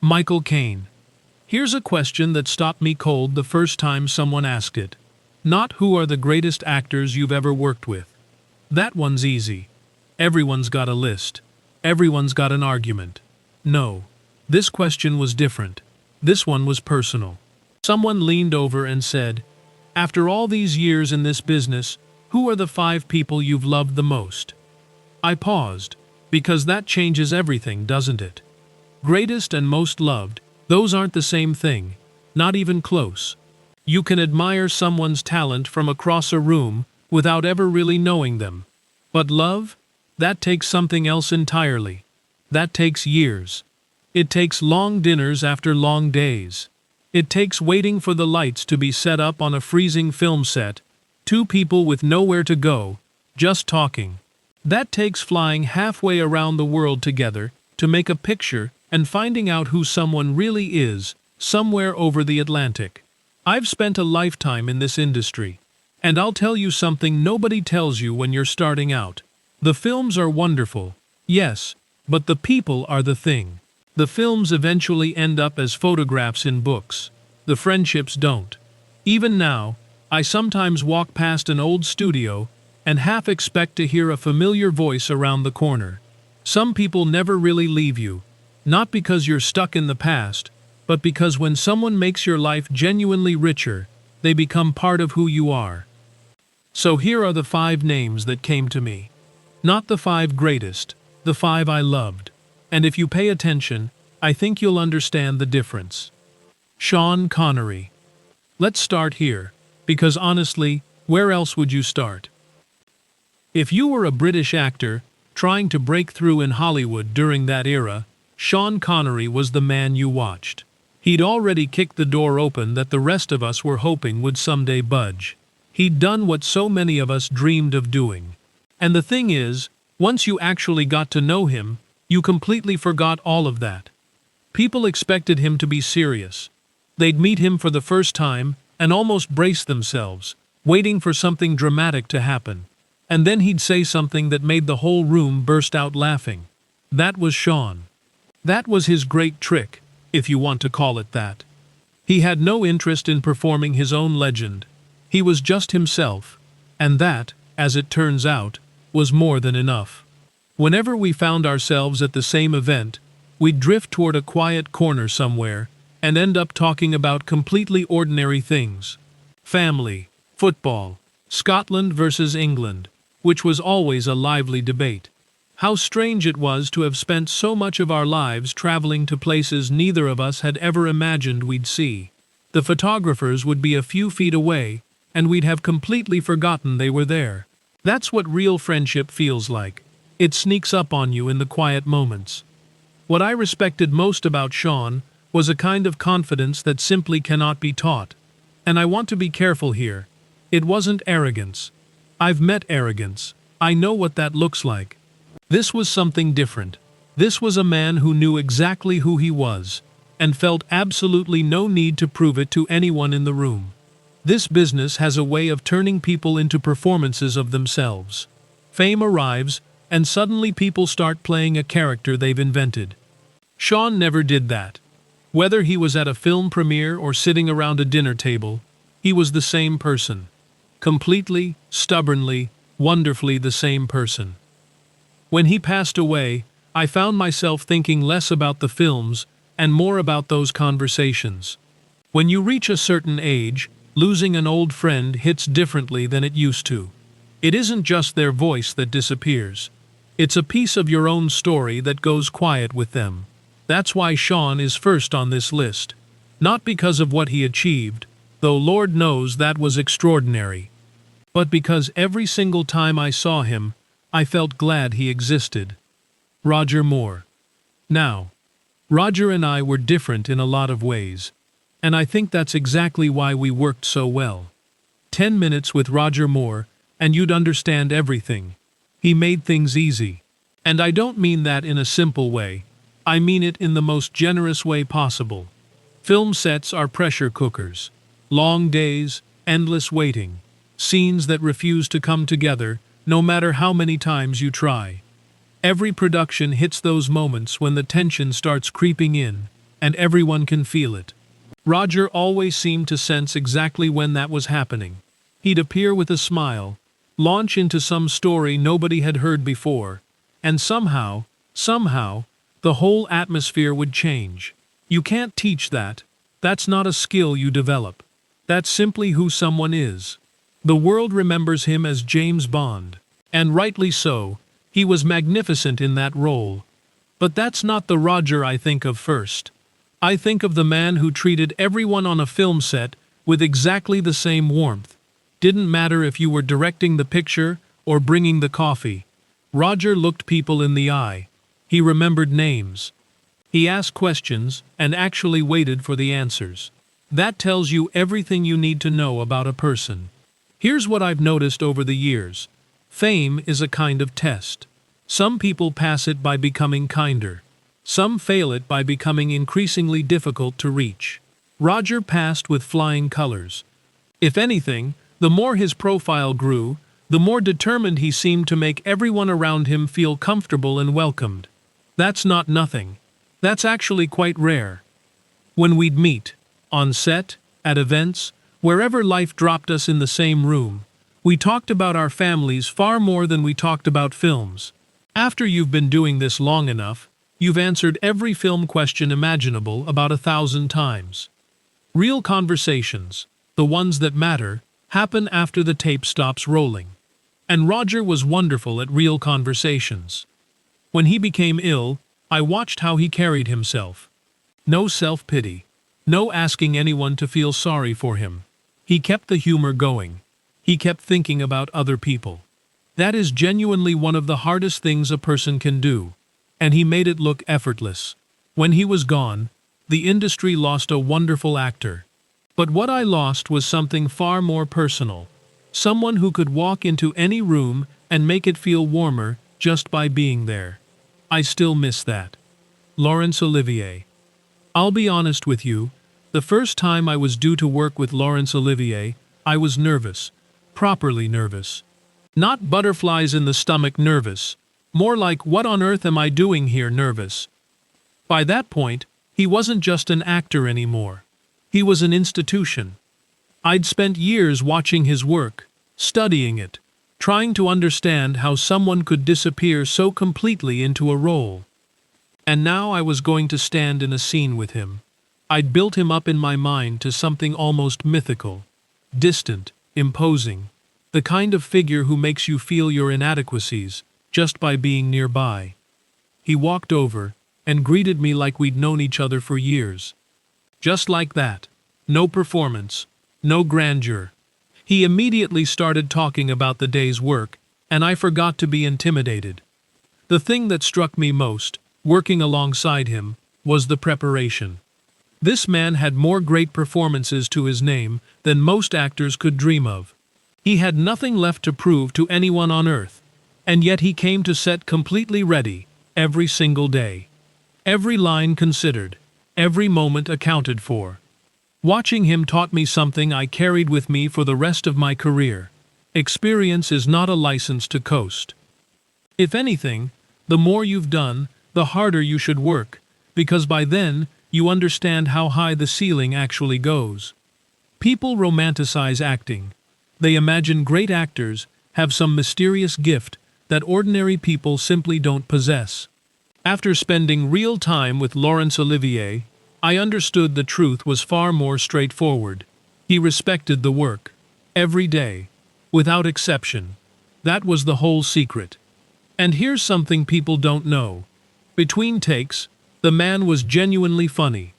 Michael Caine. Here's a question that stopped me cold the first time someone asked it. Not who are the greatest actors you've ever worked with. That one's easy. Everyone's got a list. Everyone's got an argument. No. This question was different. This one was personal. Someone leaned over and said, "After all these years in this business, who are the 5 people you've loved the most?" I paused, because that changes everything, doesn't it? Greatest and most loved, those aren't the same thing, not even close. You can admire someone's talent from across a room without ever really knowing them. But love? That takes something else entirely. That takes years. It takes long dinners after long days. It takes waiting for the lights to be set up on a freezing film set, 2 people with nowhere to go, just talking. That takes flying halfway around the world together to make a picture and finding out who someone really is, somewhere over the Atlantic. I've spent a lifetime in this industry, and I'll tell you something nobody tells you when you're starting out. The films are wonderful, yes, but the people are the thing. The films eventually end up as photographs in books. The friendships don't. Even now, I sometimes walk past an old studio and half expect to hear a familiar voice around the corner. Some people never really leave you, not because you're stuck in the past, but because when someone makes your life genuinely richer, they become part of who you are. So here are the 5 names that came to me. Not the 5 greatest, the 5 I loved. And if you pay attention, I think you'll understand the difference. Sean Connery. Let's start here, because honestly, where else would you start? If you were a British actor trying to break through in Hollywood during that era, Sean Connery was the man you watched. He'd already kicked the door open that the rest of us were hoping would someday budge. He'd done what so many of us dreamed of doing. And the thing is, once you actually got to know him, you completely forgot all of that. People expected him to be serious. They'd meet him for the first time and almost brace themselves, waiting for something dramatic to happen. And then he'd say something that made the whole room burst out laughing. That was Sean. That was his great trick, if you want to call it that. He had no interest in performing his own legend. He was just himself, and that, as it turns out, was more than enough. Whenever we found ourselves at the same event, we'd drift toward a quiet corner somewhere and end up talking about completely ordinary things. Family, football, Scotland versus England, which was always a lively debate. How strange it was to have spent so much of our lives traveling to places neither of us had ever imagined we'd see. The photographers would be a few feet away, and we'd have completely forgotten they were there. That's what real friendship feels like. It sneaks up on you in the quiet moments. What I respected most about Sean was a kind of confidence that simply cannot be taught. And I want to be careful here. It wasn't arrogance. I've met arrogance. I know what that looks like. This was something different. This was a man who knew exactly who he was, and felt absolutely no need to prove it to anyone in the room. This business has a way of turning people into performances of themselves. Fame arrives, and suddenly people start playing a character they've invented. Sean never did that. Whether he was at a film premiere or sitting around a dinner table, he was the same person. Completely, stubbornly, wonderfully the same person. When he passed away, I found myself thinking less about the films and more about those conversations. When you reach a certain age, losing an old friend hits differently than it used to. It isn't just their voice that disappears. It's a piece of your own story that goes quiet with them. That's why Sean is first on this list. Not because of what he achieved, though Lord knows that was extraordinary, but because every single time I saw him, I felt glad he existed. Roger Moore. Now, Roger and I were different in a lot of ways, and I think that's exactly why we worked so well. 10 minutes with Roger Moore, and you'd understand everything. He made things easy. And I don't mean that in a simple way. I mean it in the most generous way possible. Film sets are pressure cookers. Long days, endless waiting. Scenes that refuse to come together, no matter how many times you try. Every production hits those moments when the tension starts creeping in, and everyone can feel it. Roger always seemed to sense exactly when that was happening. He'd appear with a smile, launch into some story nobody had heard before, and somehow, the whole atmosphere would change. You can't teach that. That's not a skill you develop. That's simply who someone is. The world remembers him as James Bond. And rightly so. He was magnificent in that role. But that's not the Roger I think of first. I think of the man who treated everyone on a film set with exactly the same warmth. Didn't matter if you were directing the picture or bringing the coffee. Roger looked people in the eye. He remembered names. He asked questions and actually waited for the answers. That tells you everything you need to know about a person. Here's what I've noticed over the years. Fame is a kind of test. Some people pass it by becoming kinder. Some fail it by becoming increasingly difficult to reach. Roger passed with flying colors. If anything, the more his profile grew, the more determined he seemed to make everyone around him feel comfortable and welcomed. That's not nothing. That's actually quite rare. When we'd meet, on set, at events, wherever life dropped us in the same room, we talked about our families far more than we talked about films. After you've been doing this long enough, you've answered every film question imaginable about 1,000 times. Real conversations, the ones that matter, happen after the tape stops rolling. And Roger was wonderful at real conversations. When he became ill, I watched how he carried himself. No self-pity. No asking anyone to feel sorry for him. He kept the humor going. He kept thinking about other people. That is genuinely one of the hardest things a person can do. And he made it look effortless. When he was gone, the industry lost a wonderful actor. But what I lost was something far more personal. Someone who could walk into any room and make it feel warmer just by being there. I still miss that. Laurence Olivier. I'll be honest with you, the first time I was due to work with Laurence Olivier, I was nervous. Properly nervous. Not butterflies in the stomach nervous. More like what on earth am I doing here nervous. By that point, he wasn't just an actor anymore. He was an institution. I'd spent years watching his work, studying it, trying to understand how someone could disappear so completely into a role. And now I was going to stand in a scene with him. I'd built him up in my mind to something almost mythical, distant, imposing, the kind of figure who makes you feel your inadequacies just by being nearby. He walked over and greeted me like we'd known each other for years. Just like that. No performance, no grandeur. He immediately started talking about the day's work, and I forgot to be intimidated. The thing that struck me most, working alongside him, was the preparation. This man had more great performances to his name than most actors could dream of. He had nothing left to prove to anyone on earth, and yet he came to set completely ready, every single day. Every line considered, every moment accounted for. Watching him taught me something I carried with me for the rest of my career. Experience is not a license to coast. If anything, the more you've done, the harder you should work, because by then, you understand how high the ceiling actually goes. People romanticize acting. They imagine great actors have some mysterious gift that ordinary people simply don't possess. After spending real time with Laurence Olivier, I understood the truth was far more straightforward. He respected the work. Every day. Without exception. That was the whole secret. And here's something people don't know. Between takes, the man was genuinely funny.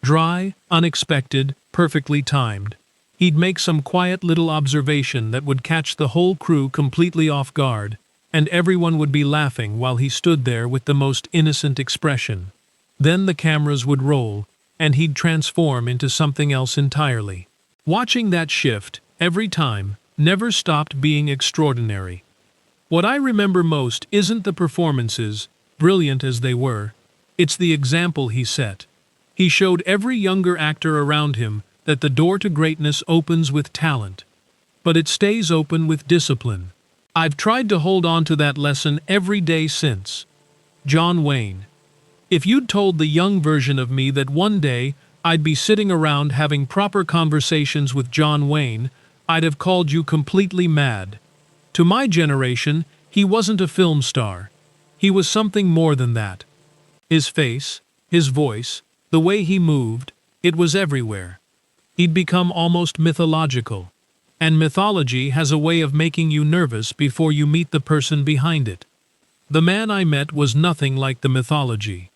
Dry, unexpected, perfectly timed. He'd make some quiet little observation that would catch the whole crew completely off guard, and everyone would be laughing while he stood there with the most innocent expression. Then the cameras would roll, and he'd transform into something else entirely. Watching that shift, every time, never stopped being extraordinary. What I remember most isn't the performances, brilliant as they were. It's the example he set. He showed every younger actor around him that the door to greatness opens with talent. But it stays open with discipline. I've tried to hold on to that lesson every day since. John Wayne. If you'd told the young version of me that one day I'd be sitting around having proper conversations with John Wayne, I'd have called you completely mad. To my generation, he wasn't a film star. He was something more than that. His face, his voice, the way he moved, it was everywhere. He'd become almost mythological. And mythology has a way of making you nervous before you meet the person behind it. The man I met was nothing like the mythology.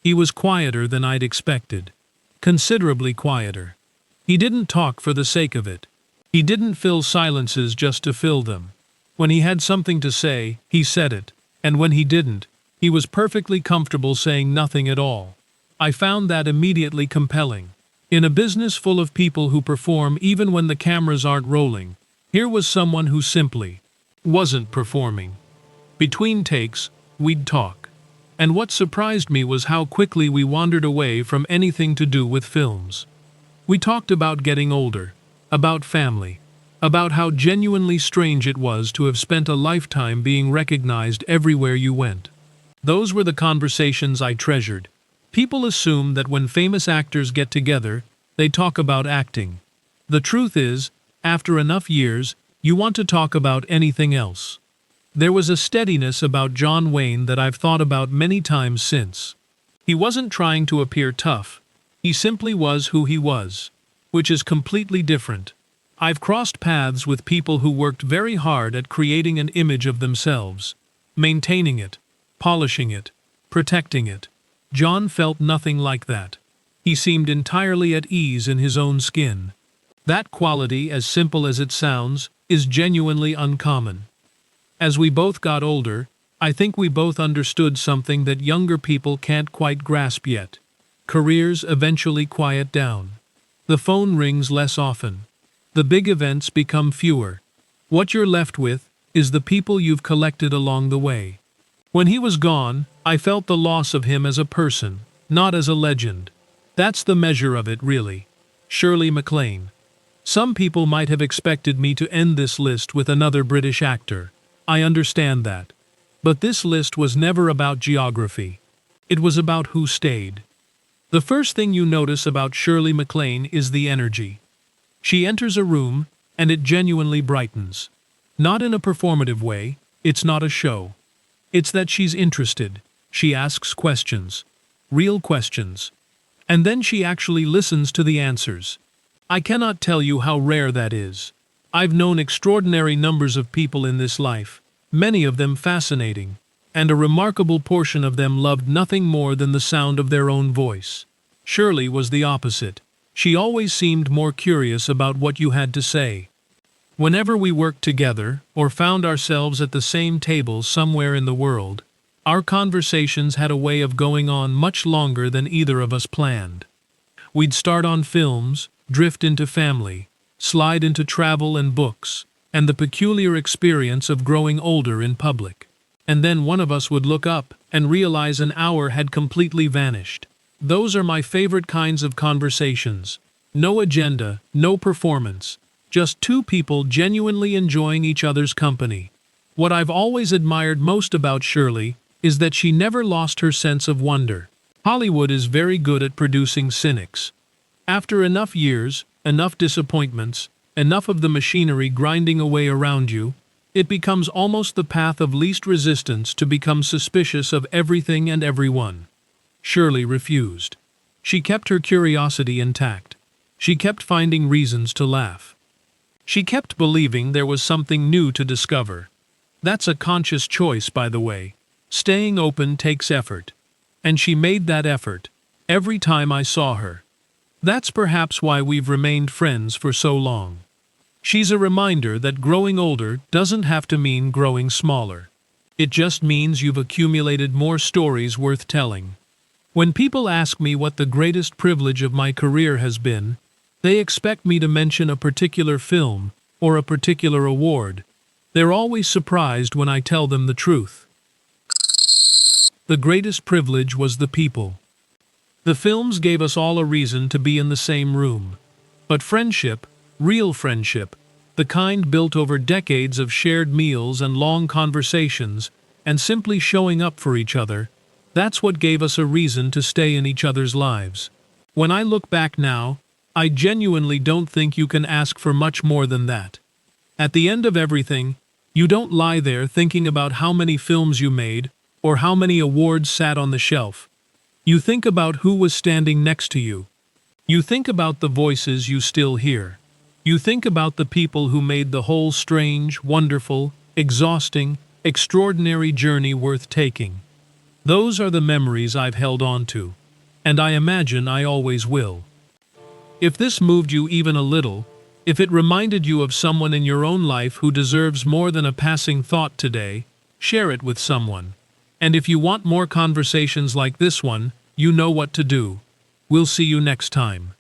He was quieter than I'd expected. Considerably quieter. He didn't talk for the sake of it. He didn't fill silences just to fill them. When he had something to say, he said it, and when he didn't, he was perfectly comfortable saying nothing at all. I found that immediately compelling. In a business full of people who perform even when the cameras aren't rolling, here was someone who simply wasn't performing. Between takes, we'd talk. And what surprised me was how quickly we wandered away from anything to do with films. We talked about getting older, about family, about how genuinely strange it was to have spent a lifetime being recognized everywhere you went. Those were the conversations I treasured. People assume that when famous actors get together, they talk about acting. The truth is, after enough years, you want to talk about anything else. There was a steadiness about John Wayne that I've thought about many times since. He wasn't trying to appear tough. He simply was who he was, which is completely different. I've crossed paths with people who worked very hard at creating an image of themselves, maintaining it, polishing it, protecting it. John felt nothing like that. He seemed entirely at ease in his own skin. That quality, as simple as it sounds, is genuinely uncommon. As we both got older, I think we both understood something that younger people can't quite grasp yet. Careers eventually quiet down. The phone rings less often. The big events become fewer. What you're left with is the people you've collected along the way. When he was gone, I felt the loss of him as a person, not as a legend. That's the measure of it, really. Shirley MacLaine. Some people might have expected me to end this list with another British actor. I understand that. But this list was never about geography. It was about who stayed. The first thing you notice about Shirley MacLaine is the energy. She enters a room, and it genuinely brightens. Not in a performative way, it's not a show. It's that she's interested. She asks questions. Real questions. And then she actually listens to the answers. I cannot tell you how rare that is. I've known extraordinary numbers of people in this life, many of them fascinating, and a remarkable portion of them loved nothing more than the sound of their own voice. Shirley was the opposite. She always seemed more curious about what you had to say. Whenever we worked together, or found ourselves at the same table somewhere in the world, our conversations had a way of going on much longer than either of us planned. We'd start on films, drift into family, slide into travel and books, and the peculiar experience of growing older in public. And then one of us would look up and realize an hour had completely vanished. Those are my favorite kinds of conversations. No agenda, no performance. Just two people genuinely enjoying each other's company. What I've always admired most about Shirley is that she never lost her sense of wonder. Hollywood is very good at producing cynics. After enough years, enough disappointments, enough of the machinery grinding away around you, it becomes almost the path of least resistance to become suspicious of everything and everyone. Shirley refused. She kept her curiosity intact. She kept finding reasons to laugh. She kept believing there was something new to discover. That's a conscious choice, by the way. Staying open takes effort. And she made that effort, every time I saw her. That's perhaps why we've remained friends for so long. She's a reminder that growing older doesn't have to mean growing smaller. It just means you've accumulated more stories worth telling. When people ask me what the greatest privilege of my career has been, they expect me to mention a particular film or a particular award. They're always surprised when I tell them the truth. The greatest privilege was the people. The films gave us all a reason to be in the same room. But friendship, real friendship, the kind built over decades of shared meals and long conversations, and simply showing up for each other, That's what gave us a reason to stay in each other's lives. When I look back now, I genuinely don't think you can ask for much more than that. At the end of everything, you don't lie there thinking about how many films you made or how many awards sat on the shelf. You think about who was standing next to you. You think about the voices you still hear. You think about the people who made the whole strange, wonderful, exhausting, extraordinary journey worth taking. Those are the memories I've held on to, and I imagine I always will. If this moved you even a little, if it reminded you of someone in your own life who deserves more than a passing thought today, share it with someone. And if you want more conversations like this one, you know what to do. We'll see you next time.